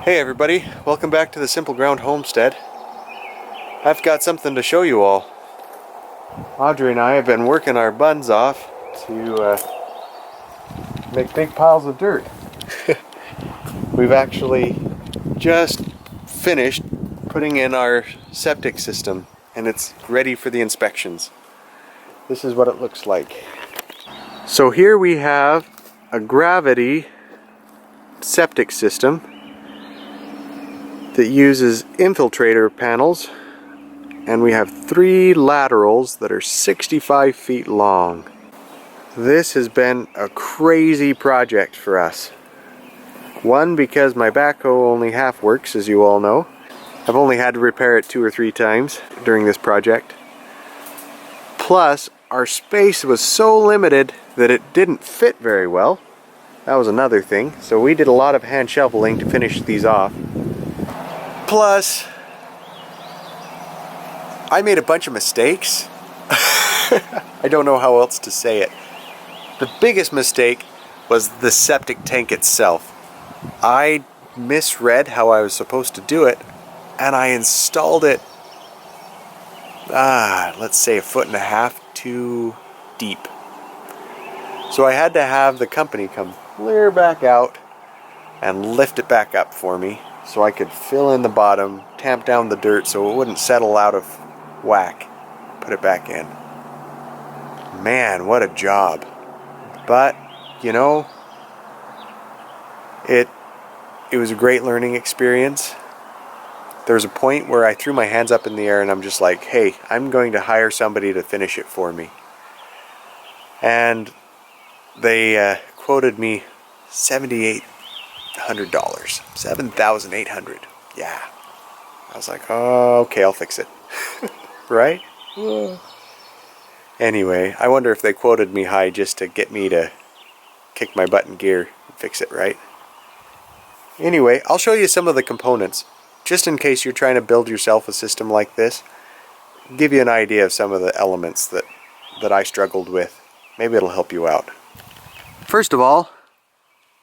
Hey everybody, welcome back to the Simple Ground Homestead. I've got something to show you all. Audrey and I have been working our buns off to make big piles of dirt. We've actually just finished putting in our septic system and it's ready for the inspections. This is what it looks like. So here we have a gravity septic system that uses infiltrator panels, and we have 3 laterals that are 65 feet long. This has been a crazy project for us. One, because my backhoe only half works, as you all know. I've only had to repair it 2 or 3 times during this project. Plus, our space was so limited that it didn't fit very well. That was another thing. So we did a lot of hand shoveling to finish these off. Plus, I made a bunch of mistakes. I don't know how else to say it. The biggest mistake was the septic tank itself. I misread how I was supposed to do it, and I installed it, let's say 1.5 feet too deep. So I had to have the company come clear back out and lift it back up for me, so I could fill in the bottom, tamp down the dirt so it wouldn't settle out of whack, put it back in. Man, what a job. But, you know, it was a great learning experience. There was a point where I threw my hands up in the air and I'm just like, hey, I'm going to hire somebody to finish it for me. And they quoted me $7,800. $7,800. Yeah. I was like, oh, okay, I'll fix it. Right? Anyway, I wonder if they quoted me high just to get me to kick my butt in gear and fix it, right? Anyway, I'll show you some of the components, just in case you're trying to build yourself a system like this. Give you an idea of some of the elements that I struggled with. Maybe it'll help you out. First of all,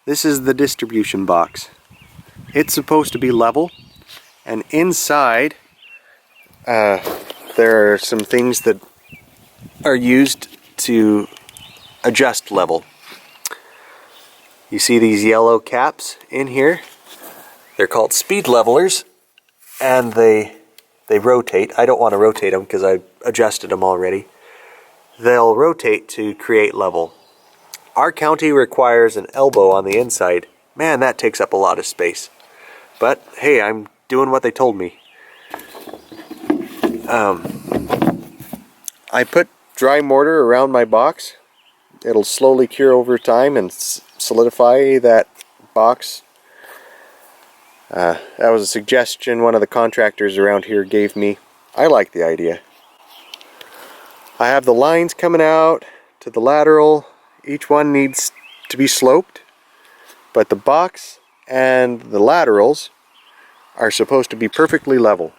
this is the distribution box. It's supposed to be level, and inside there are some things that are used to adjust level. You see these yellow caps in here? They're called speed levelers, and they rotate. I don't want to rotate them because I adjusted them already. They'll rotate to create level. Our county requires an elbow on the inside. Man, that takes up a lot of space. But hey, I'm doing what they told me. I put dry mortar around my box. It'll slowly cure over time and solidify that box. That was a suggestion one of the contractors around here gave me. I like the idea. I have the lines coming out to the lateral. Each one needs to be sloped, but the box and the laterals are supposed to be perfectly level.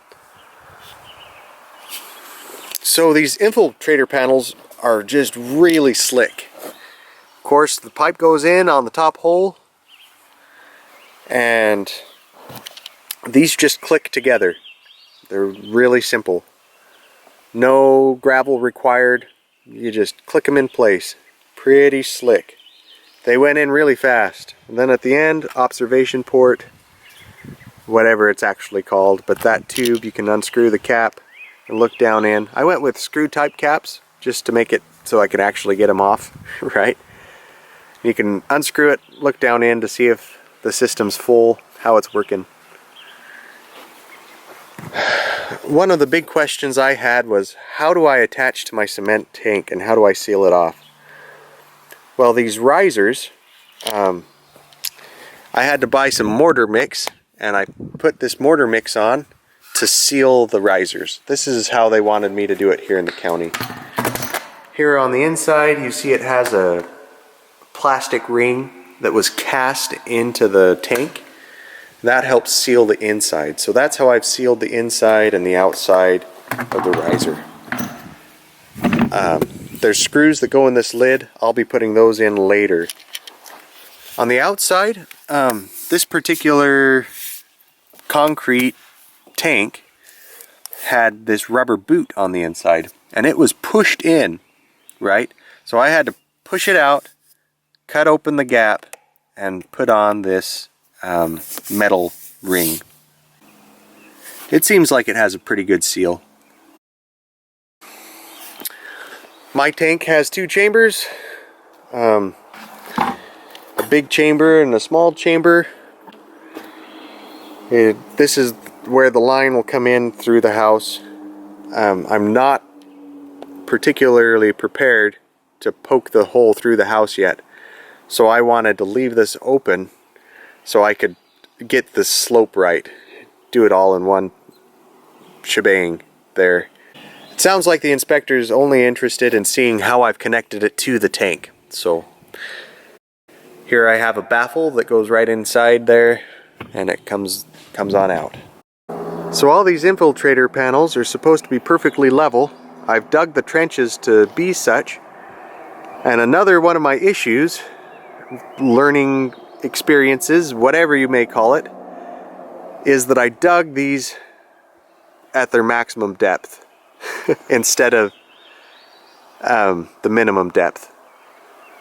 So these infiltrator panels are just really slick. Of course, the pipe goes in on the top hole, and these just click together. They're really simple. No gravel required. You just click them in place. Pretty slick. They went in really fast. And then at the end, observation port, whatever it's actually called, but that tube, you can unscrew the cap and look down in. I went with screw type caps just to make it so I could actually get them off, right? You can unscrew it, look down in to see if the system's full, how it's working. One of the big questions I had was, how do I attach to my cement tank and how do I seal it off? Well, these risers, I had to buy some mortar mix, and I put this mortar mix on to seal the risers. This is how they wanted me to do it here in the county. Here on the inside, you see it has a plastic ring that was cast into the tank. That helps seal the inside. So that's how I've sealed the inside and the outside of the riser. There's screws that go in this lid. I'll be putting those in later. On the outside, this particular concrete tank had this rubber boot on the inside, and it was pushed in, right? So I had to push it out, cut open the gap, and put on this metal ring. It seems like it has a pretty good seal. My tank has two chambers, a big chamber and a small chamber. This is where the line will come in through the house. I'm not particularly prepared to poke the hole through the house yet, so I wanted to leave this open so I could get the slope right, do it all in one shebang there. It sounds like the inspector's only interested in seeing how I've connected it to the tank. So here I have a baffle that goes right inside there, and it comes on out. So all these infiltrator panels are supposed to be perfectly level. I've dug the trenches to be such. And another one of my issues, learning experiences, whatever you may call it, is that I dug these at their maximum depth instead of the minimum depth.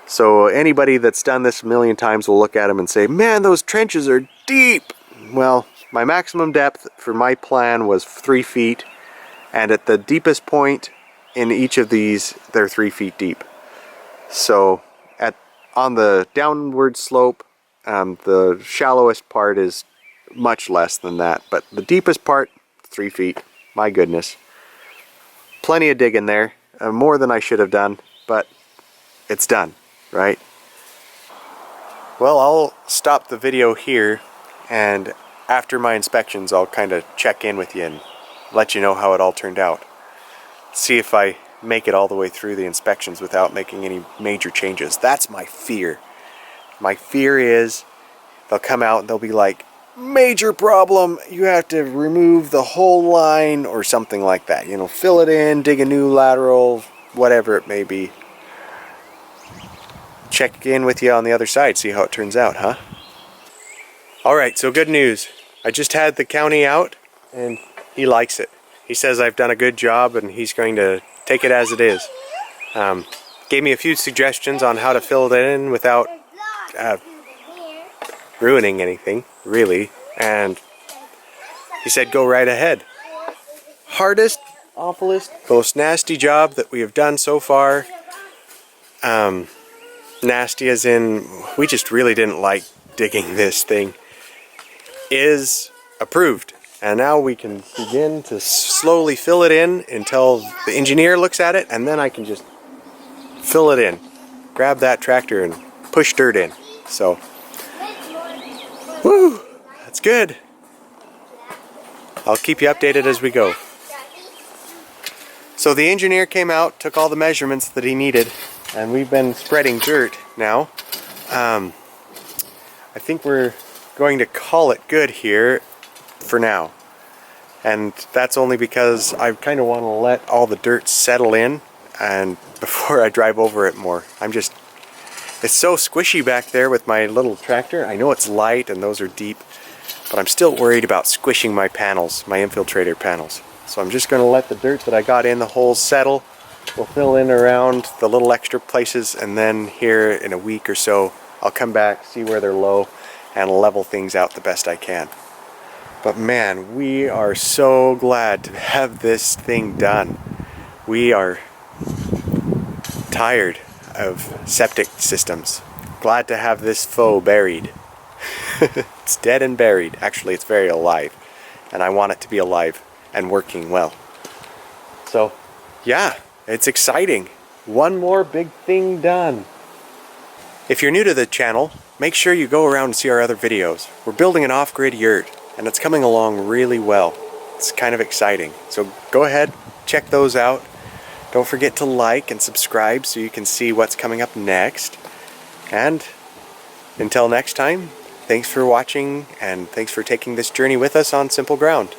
So anybody that's done this a million times will look at them and say, man, those trenches are deep. Well, my maximum depth for my plan was 3 feet, and at the deepest point in each of these, they're 3 feet deep. So on the downward slope, the shallowest part is much less than that, but the deepest part, 3 feet. My goodness. Plenty of digging there, more than I should have done, but it's done, right? Well, I'll stop the video here, and after my inspections I'll kind of check in with you and let you know how it all turned out. See if I make it all the way through the inspections without making any major changes. That's my fear. My fear is they'll come out and they'll be like, major problem, you have to remove the whole line or something like that. You know, fill it in, dig a new lateral, whatever it may be. Check in with you on the other side, see how it turns out, huh? Alright, so good news. I just had the county out and he likes it. He says I've done a good job and he's going to take it as it is. Gave me a few suggestions on how to fill it in without ruining anything, really, and he said go right ahead. Hardest, awfulest, most nasty job that we have done so far. Nasty as in we just really didn't like digging this thing, is approved, and now we can begin to slowly fill it in until the engineer looks at it, and then I can just fill it in, grab that tractor and push dirt in. So woo, that's good. I'll keep you updated as we go. So the engineer came out, took all the measurements that he needed, and we've been spreading dirt now. I think we're going to call it good here for now. And that's only because I kind of want to let all the dirt settle in and before I drive over it more. It's so squishy back there with my little tractor. I know it's light and those are deep, but I'm still worried about squishing my panels, my infiltrator panels. So I'm just going to let the dirt that I got in the holes settle. We'll fill in around the little extra places, and then here in a week or so I'll come back, see where they're low, and level things out the best I can. But man, we are so glad to have this thing done. We are tired of septic systems. Glad to have this foe buried. It's dead and buried. Actually, it's very alive, and I want it to be alive and working well. So yeah, it's exciting. One more big thing done. If you're new to the channel, make sure you go around and see our other videos. We're building an off-grid yurt, and it's coming along really well. It's kind of exciting. So go ahead, check those out. Don't forget to like and subscribe so you can see what's coming up next. And until next time, thanks for watching, and thanks for taking this journey with us on Simple Ground.